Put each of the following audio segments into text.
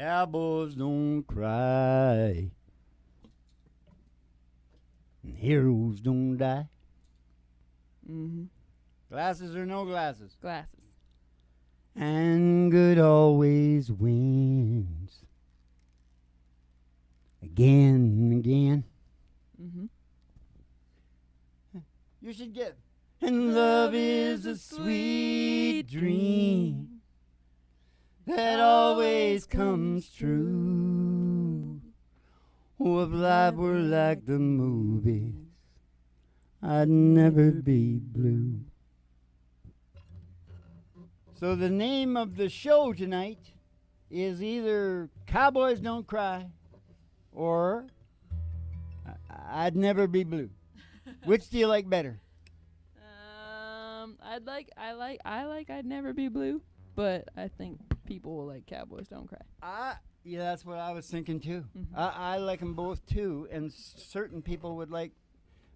Cowboys don't cry, and heroes don't die. Mm-hmm. Glasses or no glasses? Glasses. And good always wins. Again and again. Mm-hmm. You should get. And love is a sweet dream that always comes true. Oh, if life were like the movies, I'd never be blue. So the name of the show tonight is either Cowboys Don't Cry or I'd Never Be Blue. Which do you like better? I like I'd Never Be Blue, but I think people will like Cowboys Don't Cry. Yeah, that's what I was thinking too. Mm-hmm. I like them both too, and certain people would like,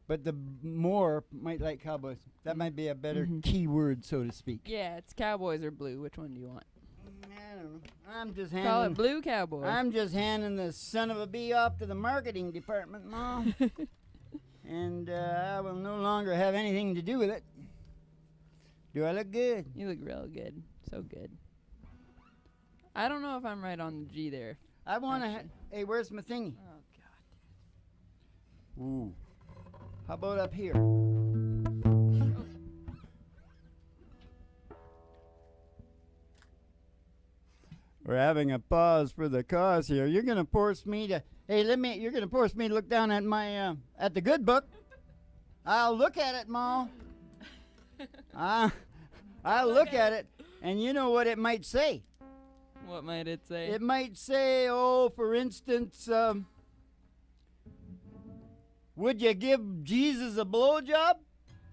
but the more might like Cowboys. That might be a better keyword, so to speak. Yeah, it's Cowboys or Blue. Which one do you want? I don't know. I'm just Call handing. it Blue Cowboy. I'm just handing the son of a bee off to the marketing department, Mom, and I will no longer have anything to do with it. Do I look good? You look real good. So good. I don't know if I'm right on the G there. I want to. Hey, where's my thingy? Oh, God. Ooh. How about up here? We're having a pause for the cause here. You're gonna force me to. Hey, you're gonna force me to look down at my at the good book. I'll look at it, Ma. I'll look at it, and you know what it might say. What might it say? It might say, oh, for instance, would you give Jesus a blowjob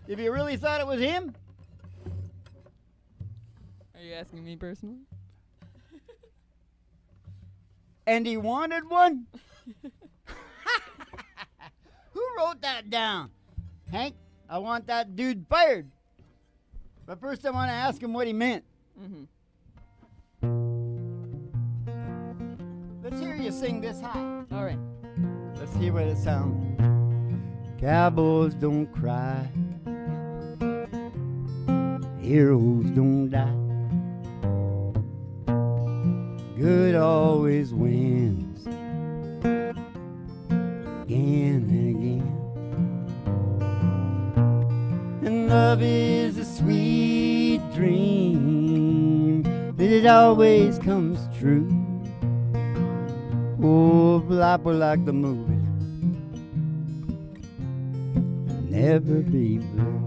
if you really thought it was him? Are you asking me personally? And he wanted one? Who wrote that down? Hank, I want that dude fired. But first I want to ask him what he meant. Mm-hmm. Let's hear you sing this high. All right. Let's see what it sounds. Cowboys don't cry. Heroes don't die. Good always wins. Again and again. And love is a sweet dream that it always comes true. Oh, life were like the movies, never be blue.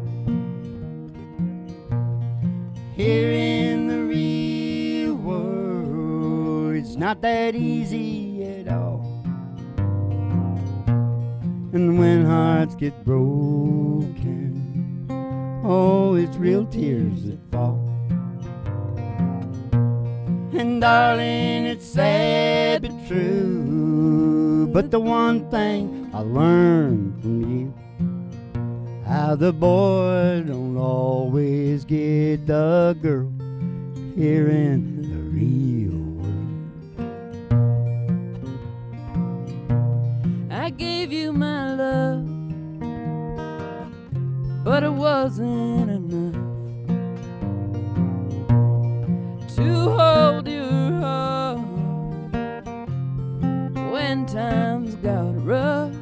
Here in the real world, it's not that easy at all. And when hearts get broken, oh, it's real tears that fall. And darling, it's sad but true. But the one thing I learned from you, how the boy don't always get the girl here in the real world. I gave you my love, but it wasn't enough to hold your heart when times got rough.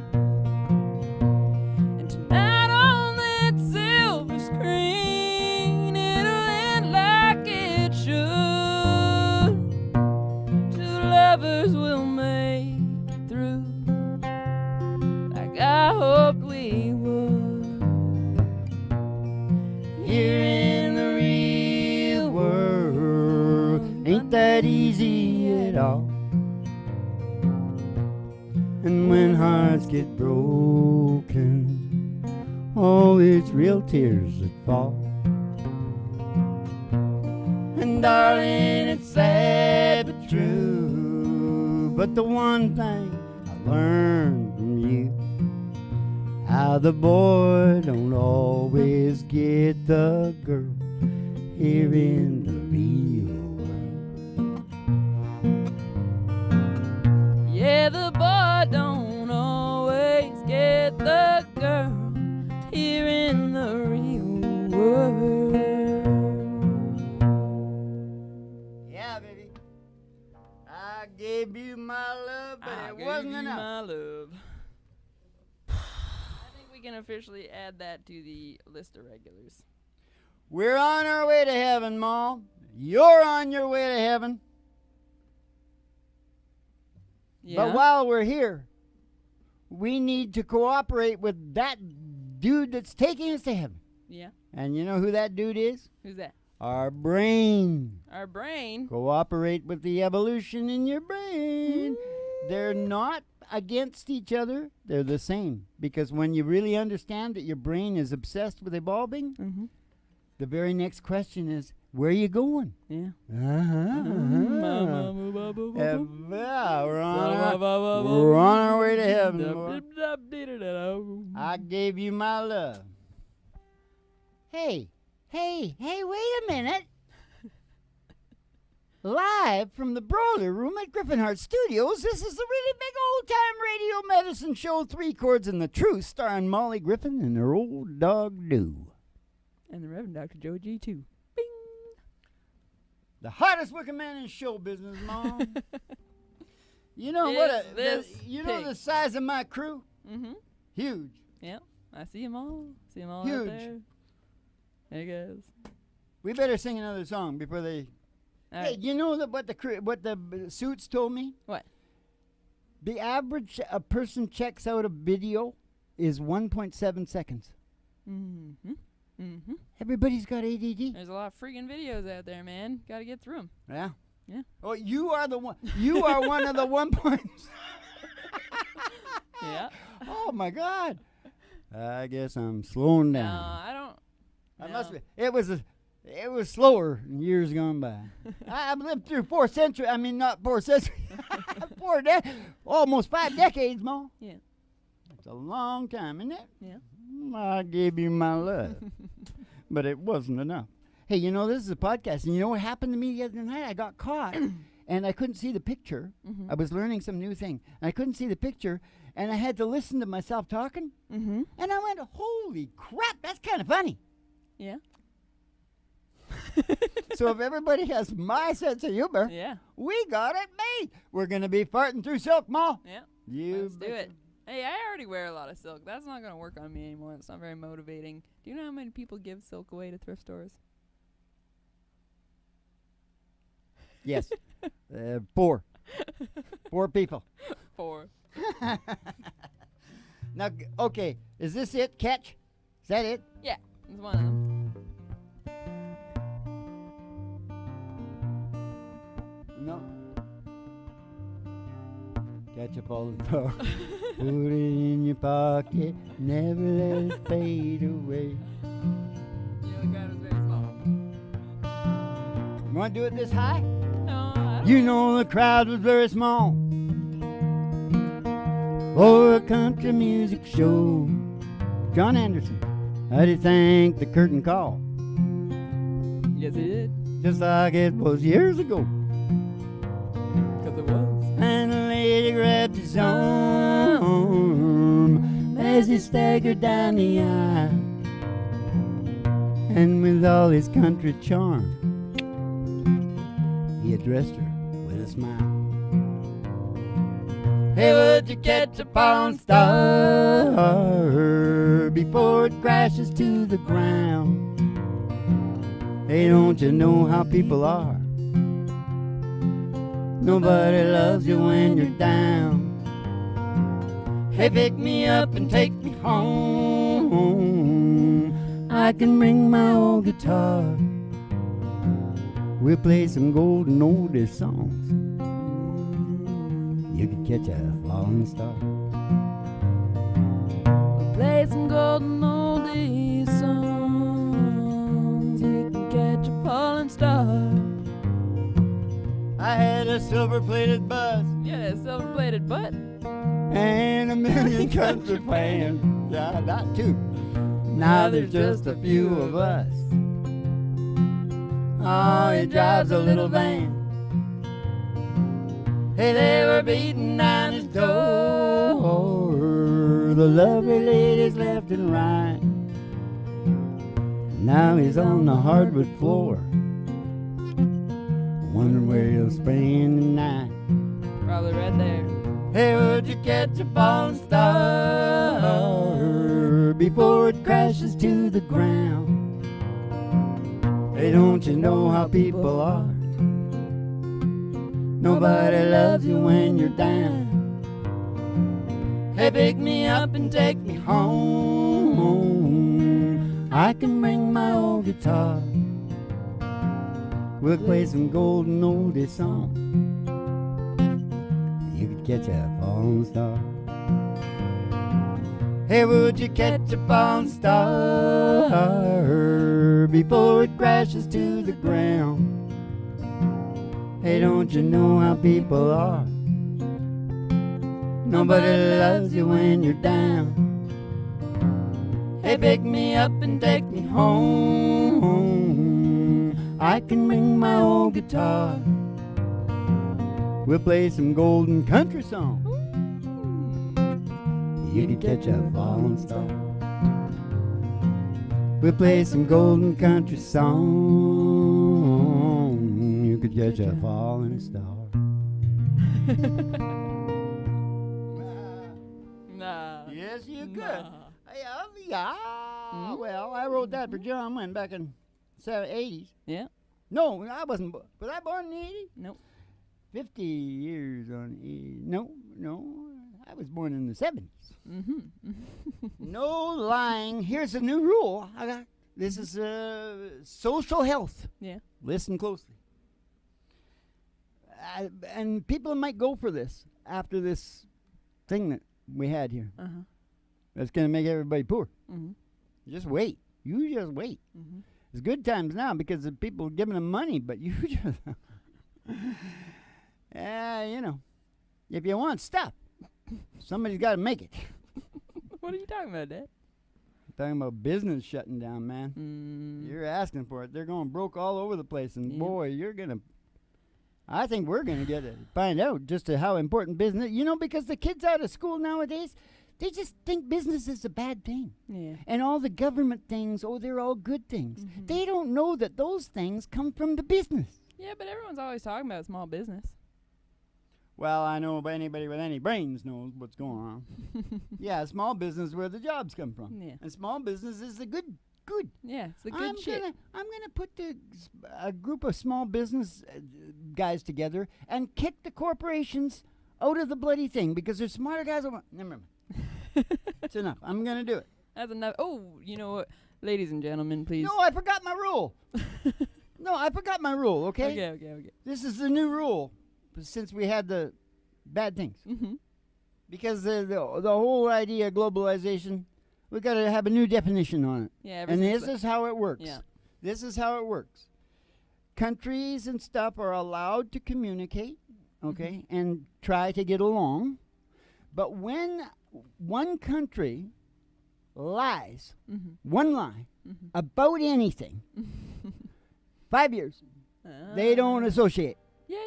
And tonight on that silver screen, it'll end like it should. Two lovers will make it through like I hoped we would. Here in the real world, ain't that easy at all. And when hearts get broken, oh, it's real tears that fall. And darling, it's sad but true. But the one thing I learned from you, how the boy don't always get the girl here in the real world. I gave you my love, but I it gave wasn't you enough. my love. I think we can officially add that to the list of regulars. We're on our way to heaven, Ma. You're on your way to heaven. Yeah. But while we're here, we need to cooperate with that dude that's taking us to heaven. Yeah. And you know who that dude is? Who's that? Our brain. Our brain. Cooperate with the evolution in your brain. They're not against each other. They're the same. Because when you really understand that your brain is obsessed with evolving, Mm-hmm. the very next question is, where are you going? Yeah. Yeah, we're We're on our way to heaven. boy. I gave you my love. Hey, wait a minute. Live from the Broiler Room at Griffin Hart Studios, this is the really big old-time radio medicine show, 3 Chords and the Truth, starring Molly Griffin and her old dog, Doo. And the Reverend Dr. Joe G, too. The hottest working man in show business, Mom. You know you know the size of my crew? Mm-hmm. Huge. Yep. I see them all. See them all Huge. out there. There he goes. We better sing another song before they... All Hey, right. you know what the suits told me? What? The average a person checks out a video is 1.7 seconds. Mm-hmm. Mm-hmm. Everybody's got ADD. There's a lot of freaking videos out there, man. Got to get through them. Yeah. Yeah. Oh, you are the one. You are one of the 1 points. Yeah. Oh my God. I guess I'm slowing No, down. I don't. I must be. It was slower in years gone by. I've lived through 4 centuries. I mean, not 4 centuries. Almost 5 decades, Ma. Yeah. It's a long time, isn't it? Yeah. I gave you my love, but it wasn't enough. Hey, you know, this is a podcast, and you know what happened to me the other night? I got caught, and I couldn't see the picture. Mm-hmm. I was learning some new thing, and I couldn't see the picture, and I had to listen to myself talking, Mm-hmm. and I went, holy crap, that's kind of funny. Yeah. So if everybody has my sense of humor, Yeah. we got it made. We're going to be farting through silk, Ma. Yeah. You Let's do betcha. it. Hey, I already wear a lot of silk. That's not going to work on me anymore. It's not very motivating. Do you know how many people give silk away to thrift stores? Yes. 4. 4 people. 4. Now, okay, is this it? Catch? Is that it? Yeah. It's one of them. No. Catch a falling star. Put it in your pocket. Never let it fade away. You know the crowd was very small. You want to do it this high? No, I don't You know the crowd was very small for a country music show. John Anderson, how do you think the curtain call? Yes, it did. Just like it was years ago. 'Cause it was. And the lady grabbed his arm as he staggered down the aisle. And with all his country charm, he addressed her with a smile. Hey, would you catch a falling star before it crashes to the ground? Hey, don't you know how people are? Nobody loves you when you're down. Hey, pick me up and take me home. I can bring my old guitar. We'll play some golden oldies songs. You could catch a falling star. We'll play some golden oldies songs. You can catch a falling star. I had a silver-plated bus Yeah, silver-plated butt. and a million country fans. Yeah, not 2. Now there's just a few of us. Oh, he drives a little van. Hey, they were beating down his door. The lovely ladies left and right. Now he's on the hardwood floor, wondering where he'll spend the night. Hey, would you catch a falling star before it crashes to the ground? Hey, don't you know how people are? Nobody loves you when you're down. Hey, pick me up and take me home. I can bring my old guitar. We'll play some golden oldie song. You could catch a falling star. Hey, would you catch a falling star before it crashes to the ground? Hey, don't you know how people are? Nobody loves you when you're down. Hey, pick me up and take me home. I can bring my old guitar. We'll play some golden country song. You could catch a falling star. We'll play some golden country song. You could catch a falling star. Nah. Yes, you could. Nah. Yeah. Well, I wrote that for John Wynn back in the 80s. Yeah. No, I wasn't. Was I born in the 80s? Nope. 50 years on 80. No. I was born in the 70s. Mm-hmm. No lying. Here's a new rule. This is social health. Yeah. Listen closely. And people might go for this after this thing that we had here. Uh-huh. That's going to make everybody poor. Mm-hmm. Just wait. You just wait. Mm-hmm. It's good times now because of people giving them money, but you just... you know, if you want stuff, somebody's got to make it. What are you talking about, Dad? I'm talking about business shutting down, man. You're asking for it. They're going broke all over the place, and boy, you're going to... I think we're going to find out just how important business... You know, because the kids out of school nowadays, they just think business is a bad thing. Yeah. And all the government things, they're all good things. Mm-hmm. They don't know that those things come from the business. Yeah, but everyone's always talking about small business. Well, I know anybody with any brains knows what's going on. Yeah, small business is where the jobs come from. Yeah. And small business is the good. Yeah, it's the good shit. I'm gonna put a group of small business guys together and kick the corporations out of the bloody thing because they're smarter guys. Never mind. It's enough. I'm gonna do it. That's enough. Oh, you know what? Ladies and gentlemen, please. No, I forgot my rule. No, I forgot my rule, okay? Okay. This is the new rule since we had the bad things. Mm-hmm. Because the whole idea of globalization, we got to have a new definition on it. Yeah, and this is how it works. Yeah. This is how it works. Countries and stuff are allowed to communicate, okay, and try to get along. But when one country lies, one lie, about anything, 5 years, they don't associate. Yeah.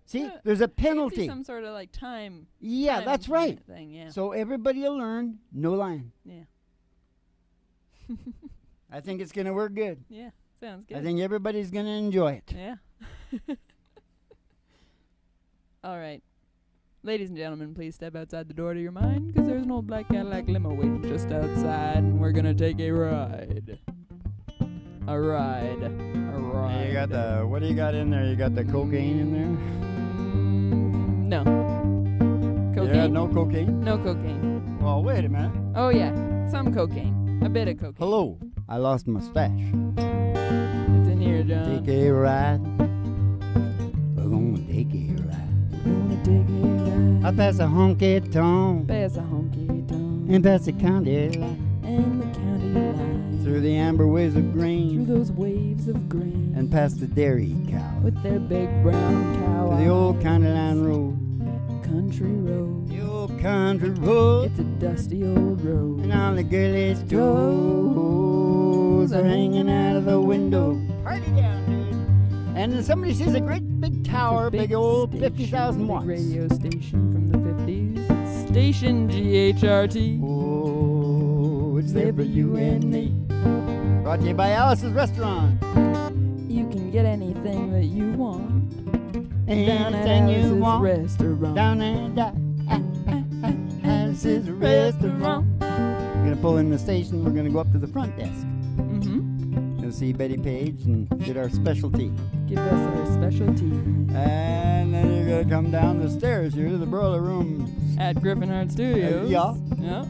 See, there's a penalty. Some sort of like time. Yeah, that's right. Thing, yeah. So everybody will learn no lying. Yeah. I think it's going to work good. Yeah, sounds good. I think everybody's going to enjoy it. Yeah. All right. Ladies and gentlemen, please step outside the door to your mind, because there's an old black Cadillac limo waiting just outside, and we're going to take a ride. A ride. You got what do you got in there? You got the cocaine in there? No. Cocaine? Yeah, no cocaine? No cocaine. Well, wait a minute. Oh, yeah. Some cocaine. A bit of cocaine. Hello. I lost my stash. It's in here, John. Take a ride. We're gonna take a ride. I pass a honky tonk. Pass a honky tonk. And pass the county line. And the county line. Through the amber waves of grain. Through those waves of grain. And past the dairy cow. With their big brown cow. To the old county line road. Country road. The old country road. It's a dusty old road. And all the girlies' toes are hanging out of the window. Party down, dude. And then somebody sees a great big tower, big old 50,000 watts. Radio station from the 50s. It's Station GHRT. Oh, it's there for you and me. Brought to you by Alice's Restaurant. You can get anything that you want. Anything you want. Restaurant. Down and down. restaurant. We're gonna pull in the station. We're gonna go up to the front desk. Mm-hmm. Gonna see Betty Page and get our specialty. Give us our specialty. And then you're gonna come down the stairs here to the boiler room. At Griffin Art Studios. Yeah. Yeah.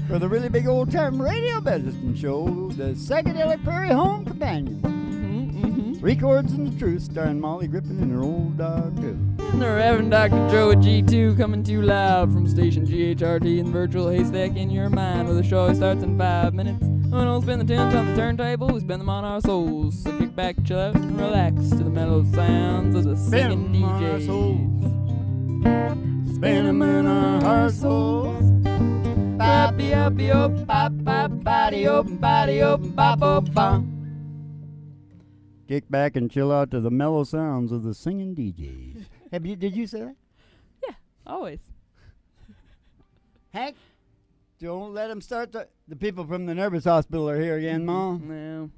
For the really big old time radio medicine show, the Psychedelic Prairie Home Companion. Mm-hmm. Mm-hmm. 3 Chords and the Truth, starring Molly Griffin and her old dog, too. And the Reverend Dr. Joe at G2 coming too loud from station GHRT in virtual haystack in your mind, where the show starts in 5 minutes. And we'll spin the tunes on the turntable, we spin them on our souls. So kick back, chill out, and relax to the mellow sounds of the singing DJs. Spin them in our heart souls. Boppy uppy op, bop bop, body open, bop op, bop. Kick back and chill out to the mellow sounds of the singing DJs. Did you say that? Yeah, always. Hank, don't let them start the people from the nervous hospital are here again, Ma. No.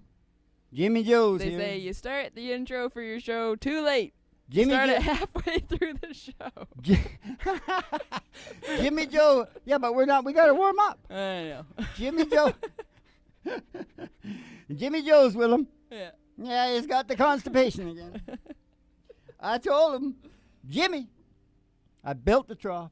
Jimmy Joe's They here. say you start the intro for your show too late. Jimmy Start Jo- it halfway through the show. Jimmy Joe. Yeah, but we got to warm up. I know. Jimmy Joe. Jimmy Joe's with him. Yeah. Yeah, he's got the constipation again. I told him, Jimmy, I built the trough.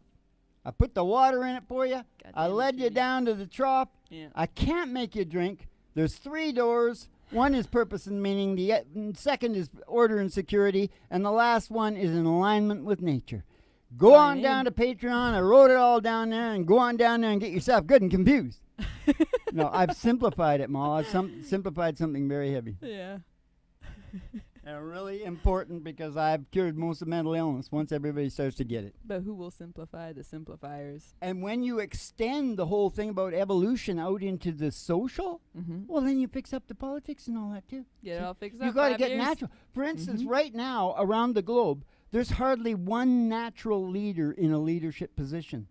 I put the water in it for you. I led you down to the trough. Yeah. I can't make you drink. There's 3 doors. One is purpose and meaning. The second is order and security. And the last one is in alignment with nature. Go on down to Patreon. I wrote it all down there. And go on down there and get yourself good and confused. No, I've simplified it, Ma. I've simplified something very heavy. Yeah. And really important because I've cured most of mental illness once everybody starts to get it. But who will simplify the simplifiers? And when you extend the whole thing about evolution out into the social, well, then you fix up the politics and all that too. Get it all fixed up. You got to 5 get years. natural. For instance, right now around the globe, there's hardly one natural leader in a leadership position.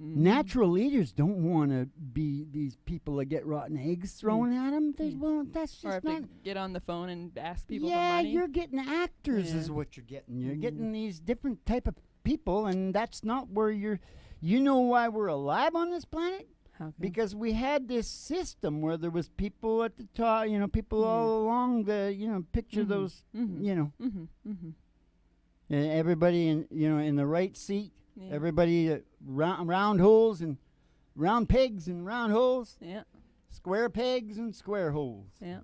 Natural leaders don't want to be these people that get rotten eggs thrown at them. Well, that's just Or have not. to get on the phone and ask people Yeah, for money. you're getting actors is what you're getting. You're getting these different type of people, and that's not where you're. You know why we're alive on this planet? How come? Because we had this system where there was people at the top, people all along the, picture those, everybody in the right seat. Yeah. Everybody round holes and round pegs and round holes. Yeah. Square pegs and square holes. Yeah.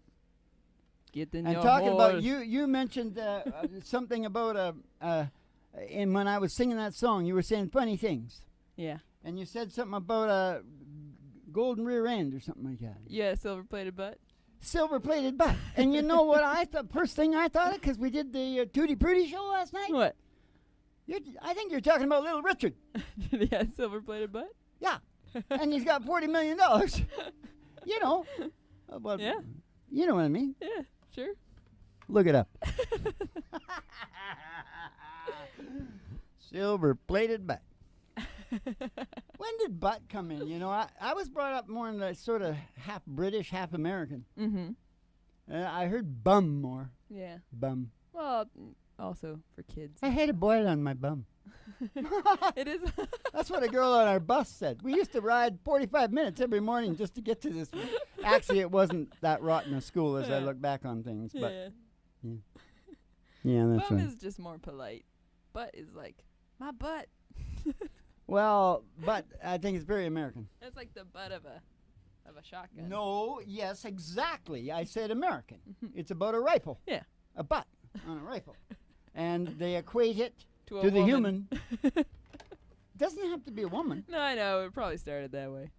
Get in And your talking about hole. you mentioned something about and when I was singing that song, you were saying funny things, Yeah. and you said something about a golden rear end or something like that. Yeah, silver plated butt. Silver plated butt. And you know what I thought? First thing I thought of, because we did the Tutti Frutti show last night. What? I think you're talking about Little Richard. Yeah, silver plated butt? Yeah. And he's got $40 million. You know. Well, Yeah. You know what I mean. Yeah, sure. Look it up. Silver plated butt. When did butt come in? You know, I was brought up more in the sort of half British, half American. I heard bum more. Yeah. Bum. Well, also for kids. I had a boil on my bum. It is. That's what a girl on our bus said. We used to ride 45 minutes every morning just to get to this. Actually, it wasn't that rotten a school as I look back on things. But yeah, that's Bum right. is just more polite. Butt is like, my butt. Well, but I think it's very American. That's like the butt of a shotgun. No, yes, exactly. I said American. It's about a rifle. Yeah. A butt on a rifle. And they equate it To a to the woman. human. Doesn't have to be a woman. No, I know. It probably started that way.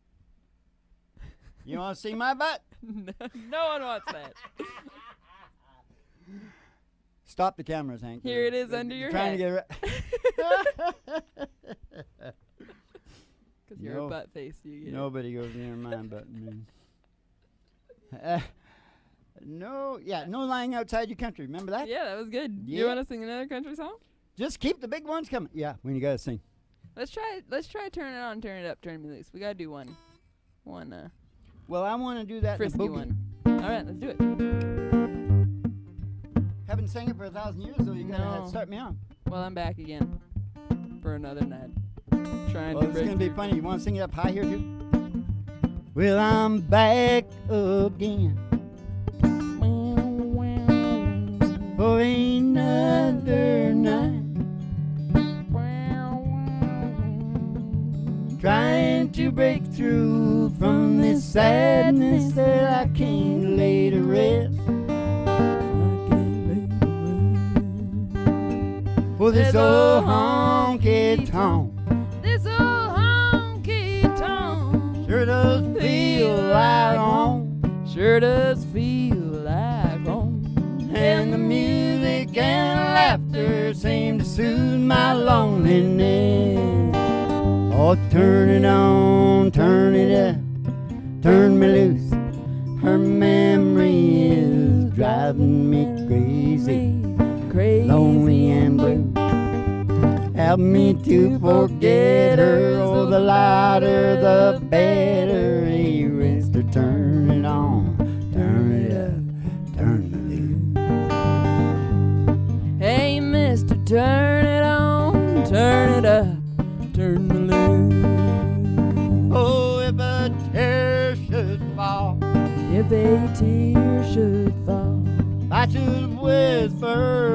You want to see my butt? No one wants that. Stop the cameras, Hank. Here it is under your trying head. to get Because you're a butt face. You get Nobody goes near my butt. No lying outside your country. Remember that? Yeah, that was good. Yeah. You want to sing another country song? Just keep the big ones coming. Yeah, when you gotta sing. Let's try turn it on, turn it up, turn me loose. We gotta do one. Well, I want to do that in a Frisky boogie. one. All right, let's do it. Haven't sang it for 1,000 years, so you gotta No. start me out. Well, I'm back again for another night. Trying Well, to it's break going to be through. funny. You want to sing it up high here, too? Well, I'm back again for another night, trying to break through from this sadness that I can't lay to rest. For this old honky tonk This old honky tonk sure does feel like home, sure does feel like home. and the music and laughter seem to soothe my loneliness. Oh, turn it on, turn it up, turn me loose. Her memory is driving me crazy, Crazy lonely and blue. Help me to forget her, oh, the louder the better. Hey, mister, turn it on, turn it up, turn me loose. Hey, mister, turn it on, turn it up, turn me loose. Oh, if a tear should fall, If a tear should fall, I should whisper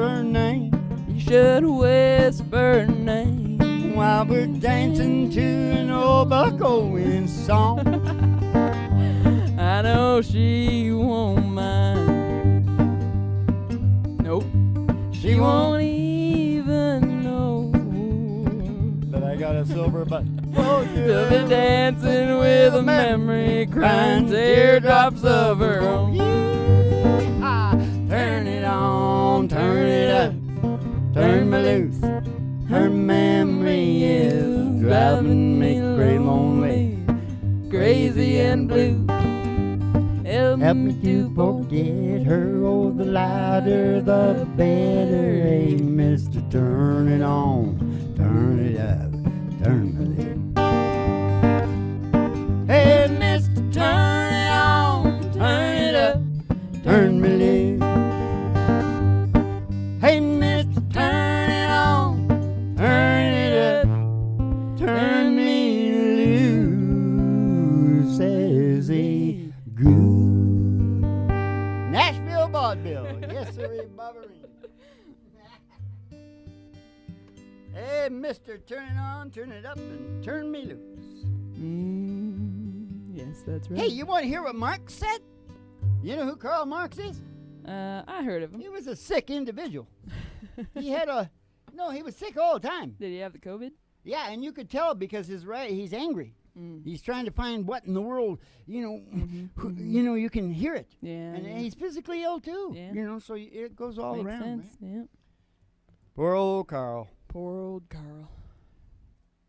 her name you should whisper her name. while we're dancing to an old Buck Owens song. I know she won't mind. Nope, she won't even know But I got a silver button. Oh, she'll be dancing with a memory, crying teardrops of her own. Turn it on, turn it up, turn me loose. Her memory is driving me crazy lonely, crazy and blue. help me to forget her. Oh, the louder the better. Hey, mister, turn it on, turn it up, turn me loose. Hey, mister, turn it on, turn it up, turn me loose. Hey, mister, turn it on, turn it up, turn me loose as a goose. Nashville vaudeville. Yes, sir, Bobberine. Hey, mister, turn it on, turn it up, and turn me loose. Yes, that's right. Hey, you want to hear what Marx said? You know who Karl Marx is? I heard of him. He was a sick individual. He had he was sick all the time. Did he have the COVID? Yeah, and you could tell because he's angry. He's trying to find what in the world, you can hear it. Yeah. And yeah. he's physically ill too. Yeah. So it goes all Makes around. sense. Right? Yeah. Poor old Carl. Poor old Carl.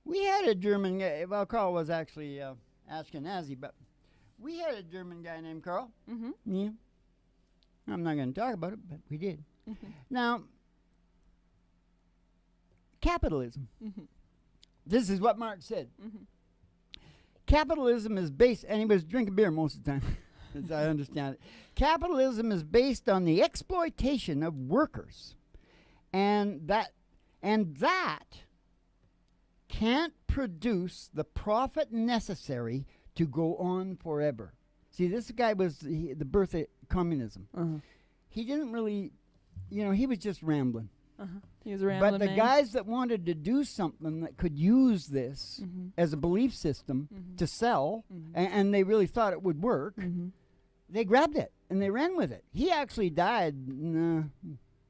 We had a German guy. Well, Carl was actually Ashkenazi, but we had a German guy named Carl. Mm-hmm. Yeah. I'm not going to talk about it, but we did. Now, capitalism. This is what Marx said. Capitalism is based, and he was drinking beer most of the time, as I understand it. Capitalism is based on the exploitation of workers, and that can't produce the profit necessary to go on forever. See, this guy was the birth of communism. He didn't really, he was just rambling. He was a rambling But the man. guys that wanted to do something that could use this as a belief system to sell, and they really thought it would work, they grabbed it and they ran with it. He actually died,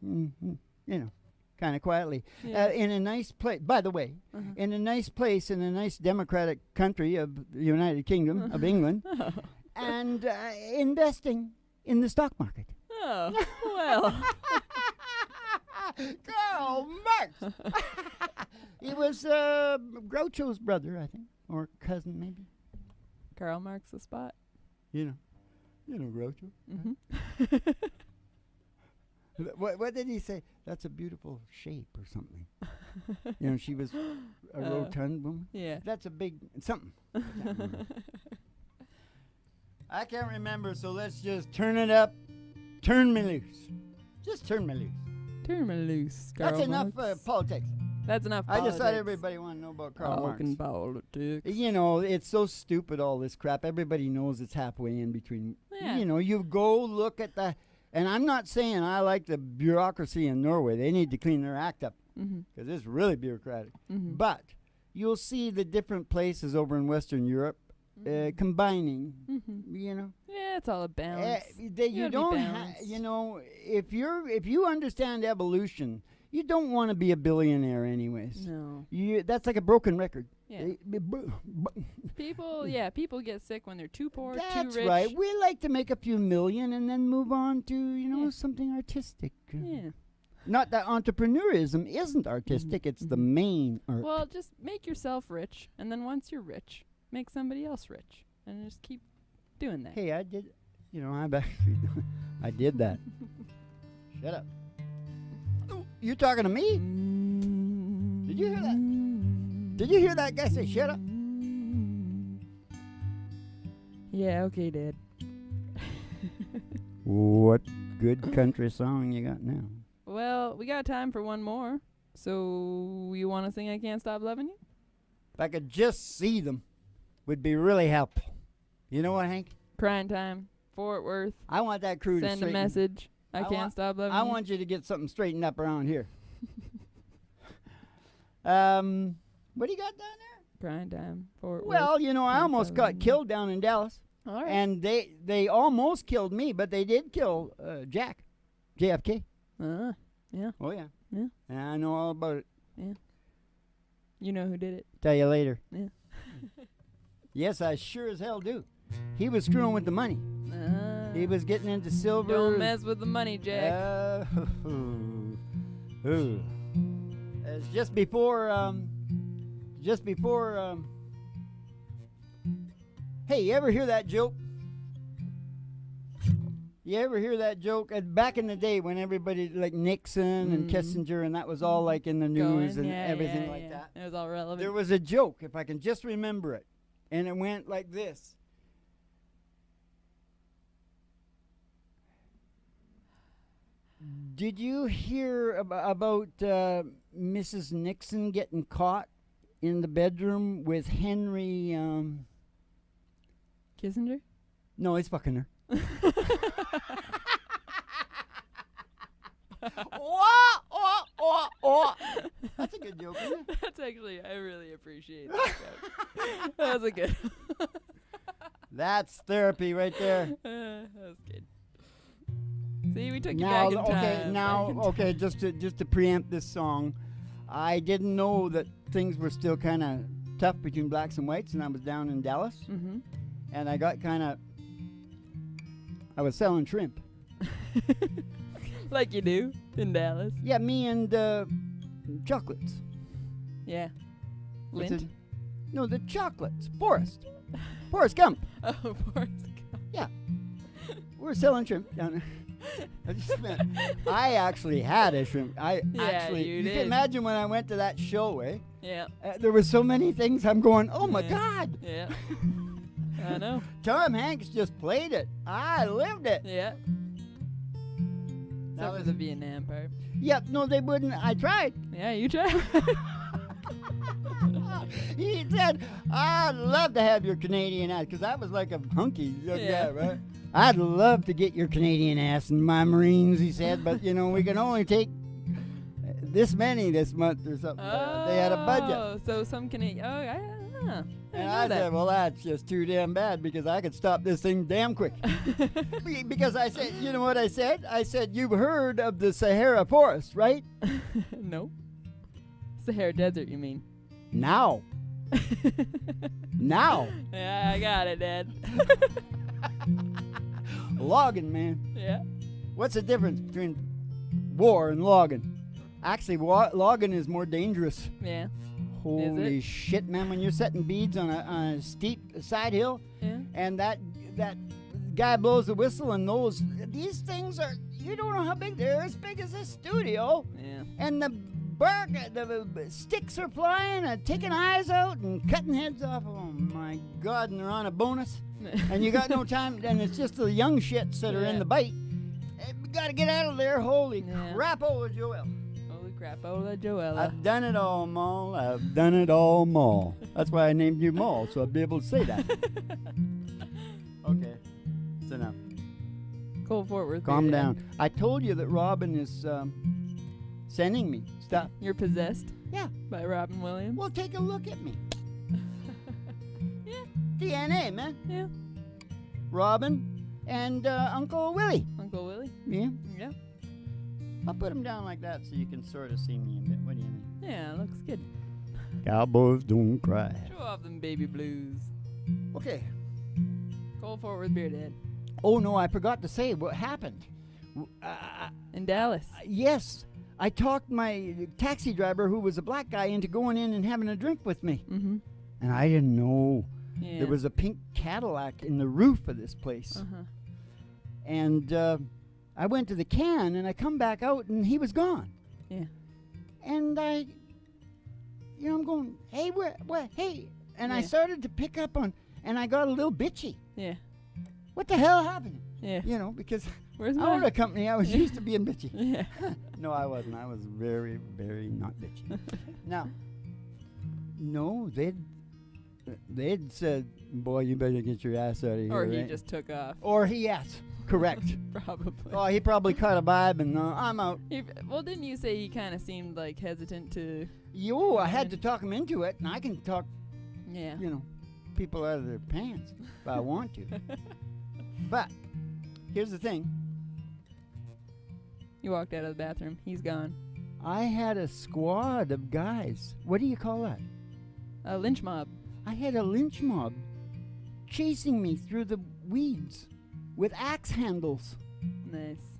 kind of quietly, in a nice place. By the way, in a nice place in a nice democratic country of the United Kingdom of England, and investing in the stock market. Oh, well. Karl Marx. He was Groucho's brother, I think, or cousin, maybe. Karl Marx the spot. You know Groucho. What did he say? That's a beautiful shape or something. She was a rotund woman. Yeah. That's a big something. I can't remember, so let's just turn it up. Turn me loose. Just turn me loose. Turn me loose, Karl That's enough Marx. politics. That's enough I politics. just thought everybody wanted to know about Karl Marx. Talking politics. You know, it's so stupid, all this crap. Everybody knows it's halfway in between. Yeah. You know, you go look at the... And I'm not saying I like the bureaucracy in Norway. They need to clean their act up because it's really bureaucratic. But you'll see the different places over in Western Europe combining, you know. Yeah, it's all a balance. You don't you know, if you understand evolution, you don't want to be a billionaire anyways. No. That's like a broken record. Yeah. People get sick when they're too poor, That's too rich. right. We like to make a few million and then move on to, you know, something artistic. Yeah. Not that entrepreneurism isn't artistic, it's the main art. Well, just make yourself rich, and then once you're rich, make somebody else rich, and just keep doing that. Hey, I did, you know, I did that. Shut up. Oh, you talking to me? Did you hear that? Did you hear that guy say shut up? Yeah, okay, Dad. What good country song you got now? Well, we got time for one more. So, you want to sing I Can't Stop Loving You? If I could just see them, would be really helpful. You know what, Hank? Crying Time, Fort Worth. I want that crew to Send a straighten. message. I can't stop loving you. I want you to get something straightened up around here. What do you got down there? Crying Time, Fort Worth. Well, you know, I almost got killed down in Dallas. All right. And they almost killed me, but they did kill JFK. Yeah. Oh, yeah. Yeah. And I know all about it. Yeah. You know who did it. Tell you later. Yeah. Yes, I sure as hell do. He was screwing with the money. He was getting into silver. Don't mess with the money, Jack. It's just before, hey, you ever hear that joke? You ever hear that joke? Back in the day when everybody, like Nixon and Kissinger, and that was all like in the news and everything like that. It was all relevant. There was a joke, if I can just remember it, and it went like this. Did you hear about Mrs. Nixon getting caught in the bedroom with Henry? Kissinger? No, he's fucking her. That's a good joke, isn't it? That's actually, I really appreciate that joke. That was a good. That's therapy right there. That was good. See, we took you Now, back in time. Okay, just to preempt this song, I didn't know that things were still kind of tough between blacks and whites, and I was down in Dallas, and I got I was selling shrimp. Like you do in Dallas. Yeah, me and chocolates. Yeah. What's Lint? it? No, the chocolates. Forrest Gump. Oh, Forrest Gump. Yeah. We're selling shrimp down there. I actually had a shrimp. You did. can imagine when I went to that show, eh? Yeah. There were so many things I'm going, oh my God. Yeah. I know. Tom Hanks just played it. I lived it. Yeah. Except for the Vietnam part. Yep, no, they wouldn't. I tried. Yeah, you tried. He said, I'd love to have your Canadian ass, because that was like a hunky young guy, right? I'd love to get your Canadian ass in my Marines, he said, but, you know, we can only take this many this month or something. They had a budget. Oh, so some Canadian. Oh, yeah. And I said, well, that's just too damn bad, because I could stop this thing damn quick. Because I said, you know what I said? I said, you've heard of the Sahara Forest, right? No. Sahara Desert, you mean? Now. Now. Yeah, I got it, Dad. Logging, man. Yeah. What's the difference between war and logging? Actually, logging is more dangerous. Yeah. Holy shit, man! When you're setting beads on a steep side hill, and that guy blows the whistle, and these things are, you don't know how big they're. As big as this studio. Yeah. And the sticks are flying and taking eyes out and cutting heads off. Oh my God! And they're on a bonus, and you got no time. And it's just the young shits that are in the bite. We got to get out of there. Holy crap, oh Joel! Holy crap! Crapola Joella. I've done it all, Mall. I've done it all, Mall. That's why I named you Mall, so I'd be able to say that. Okay, it's enough. Cole Fort Worth. Calm Beer down. Dad. I told you that Robin is sending me stuff. You're possessed Yeah. by Robin Williams. Well, take a look at me. Yeah. DNA, man. Yeah. Robin and Uncle Willie. Uncle Willie. Yeah. Yeah. I'll put him down like that so you can sort of see me a bit. What do you think? Yeah, looks good. Cowboys don't cry. Show off them baby blues. Okay. Cole Fort Worth Beer Dad. Oh, no, I forgot to say what happened. In Dallas. Yes, I talked my taxi driver, who was a black guy, into going in and having a drink with me. Mm-hmm. And I didn't know Yeah. there was a pink Cadillac in the roof of this place. Uh-huh. And I went to the can, and I come back out, and he was gone. Yeah. And I'm going, hey, what, hey. And I Yeah. started to pick up on, and I got a little bitchy. Yeah. What the hell happened? Yeah. Because Where's I owned my... a company. I was used to being bitchy. Yeah. No, I wasn't. I was very, very not bitchy. Now, no, they'd said, boy, you better get your ass out of here. Or he right? just took off. Or he, yes, correct. Probably. Oh, he probably caught a vibe and I'm out. Well, didn't you say he kind of seemed like hesitant to... Yo, I had to talk him into it, and I can talk, Yeah. people out of their pants if I want to. But here's the thing. You walked out of the bathroom. He's gone. I had a squad of guys. What do you call that? A lynch mob. I had a lynch mob chasing me through the weeds with axe handles. Nice.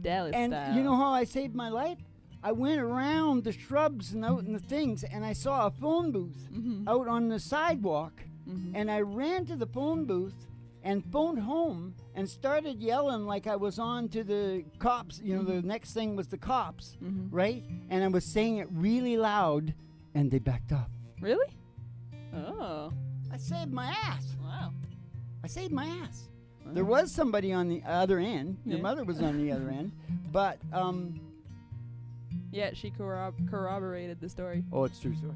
Dallas And style. you know how I saved my life? I went around the shrubs and out in the things, and I saw a phone booth Mm-hmm. out on the sidewalk, Mm-hmm. and I ran to the phone booth and phoned home and started yelling like I was on to the cops. The next thing was the cops, Mm-hmm. right? And I was saying it really loud, and they backed off. Really? Oh. I saved my ass. Wow. I saved my ass. Wow. There was somebody on the other end. Your Yeah. mother was on the other end. But, Yeah, she corroborated the story. oh, it's true story.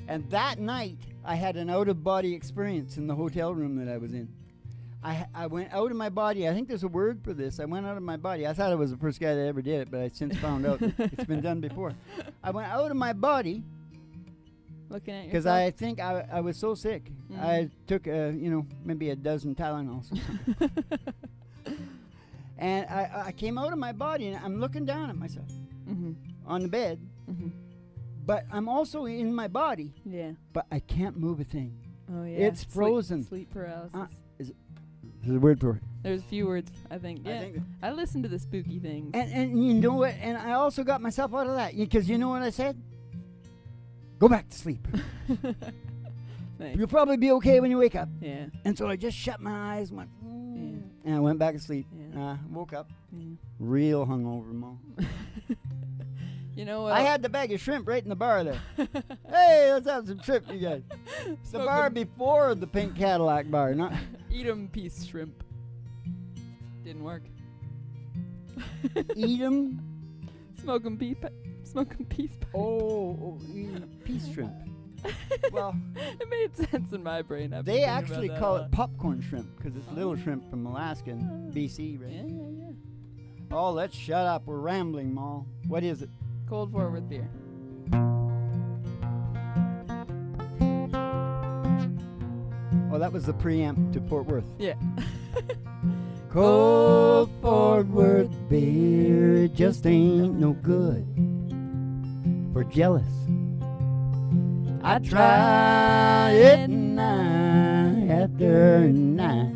And that night, I had an out-of-body experience in the hotel room that I was in. I went out of my body. I think there's a word for this. I went out of my body. I thought I was the first guy that ever did it, but I since found out it's been done before. I went out of my body Looking at because yourself. I think I was so sick. Mhm. I took, maybe a dozen Tylenols. And I came out of my body, and I'm looking down at myself Mm-hmm. on the bed, Mm-hmm. but I'm also in my body, Yeah. but I can't move a thing. Oh, yeah. It's frozen. Sleep paralysis. There's a word for it. There's a few words, I think. Yeah. I think I listen to the spooky things. and you know what? And I also got myself out of that because you know what I said? Go back to sleep. Nice. You'll probably be okay when you wake up. Yeah. And so I just shut my eyes, went, Yeah. and I went back to sleep. Yeah. Woke up, Yeah. real hungover, Mo. You know what? I had the bag of shrimp right in the bar there. Hey, let's have some shrimp, you guys. It's the bar before the pink Cadillac bar, not. Eat 'em piece shrimp. Didn't work. Eat 'em. Smoke 'em piece pie. Oh, peace shrimp. Well, It made sense in my brain. I've been they thinking actually about that call a it lot. popcorn shrimp because it's little shrimp from Alaska and BC, right? Yeah, yeah, yeah. Oh, let's shut up. We're rambling, Ma. What is it? Cold Fort Worth beer. Oh, that was the preamp to Fort Worth. Yeah. Cold Fort Worth beer, it just ain't no good for jealous. I try it night after night.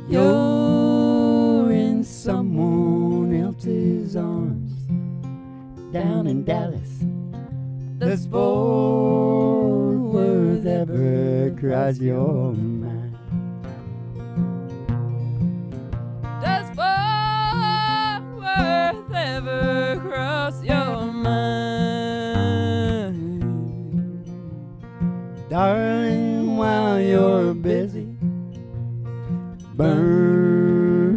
You're in someone else's arms down in Dallas. Does Fort Worth ever cross your mind? Does Fort Worth ever cross your mind? Darling, while you're busy burning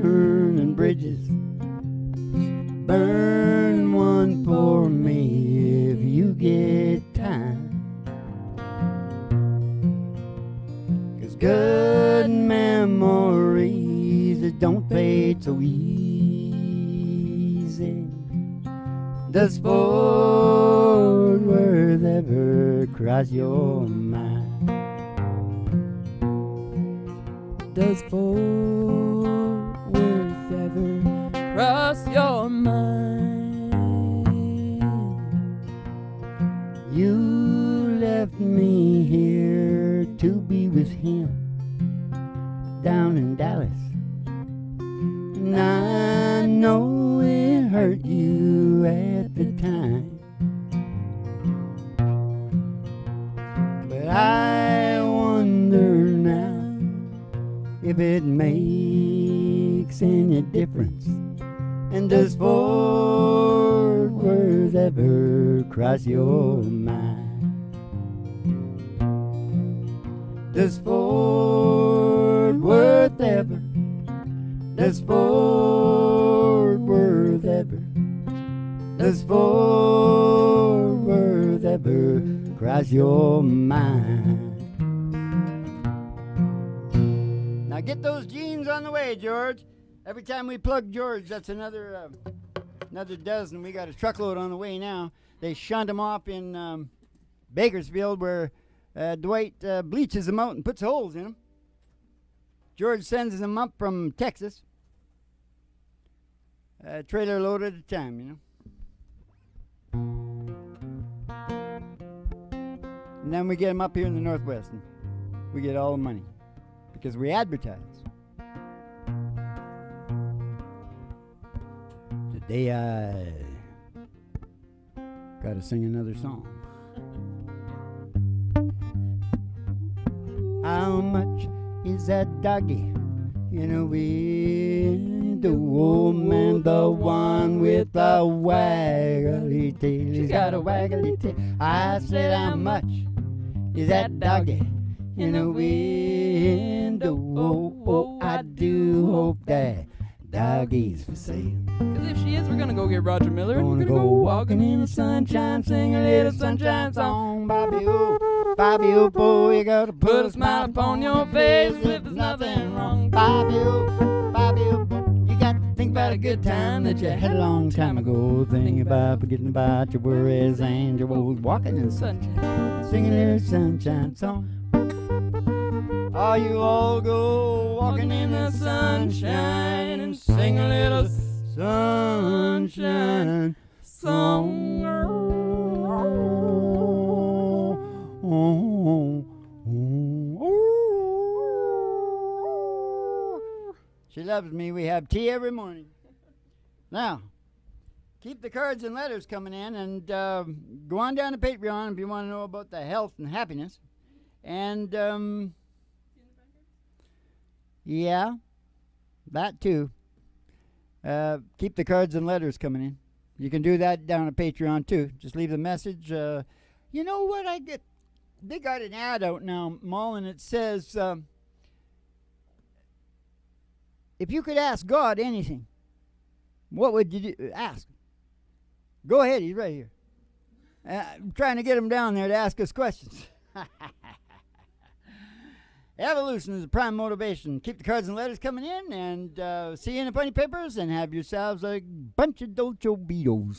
bridges, ain't so easy. Does Fort Worth ever cross your mind? Does Fort Worth ever cross your mind? You left me here to be with him down in Dallas, and I know it hurt you at the time, but I wonder now if it makes any difference. And does Fort Worth ever cross your mind? Does Fort Worth ever? Does Fort Worth ever? Does Fort Worth ever cross your mind? Now get those jeans on the way, George. Every time we plug George, that's another dozen. We got a truckload on the way now. They shunt them off in Bakersfield, where Dwight bleaches them out and puts holes in them. George sends them up from Texas, trailer load at a time, you know. And then we get them up here in the Northwest, and we get all the money because we advertise. Today I gotta sing another song. How much is that doggy in a window? Oh man, the one with the waggly tail. She's got a waggly tail. I said, how much is that doggy in a window? Oh, I do hope that doggy's for sale. Cause if she is, we're gonna go get Roger Miller and Gonna we're gonna go go walking in the sunshine, sing a little sunshine song. Bobby, oh, boy, you gotta Put a smile upon your face if there's nothing wrong. Bobby, oh, boy, you got to think about a good time that you had a long time ago. Think about forgetting about your worries and your woes. Walking in the sunshine, singing a little sunshine song. Oh, you all go walking in the sunshine and sing a little sunshine song. She loves me. We have tea every morning. Now, keep the cards and letters coming in, and go on down to Patreon if you want to know about the health and happiness. And yeah, that too. Keep the cards and letters coming in. You can do that down at Patreon too. Just leave the message. You know what I get? They got an ad out now, Mull, and it says, if you could ask God anything, what would you ask? Go ahead, he's right here. I'm trying to get him down there to ask us questions. Evolution is the prime motivation. Keep the cards and letters coming in, and see you in the funny papers, and have yourselves a bunch of Dolce Beatles.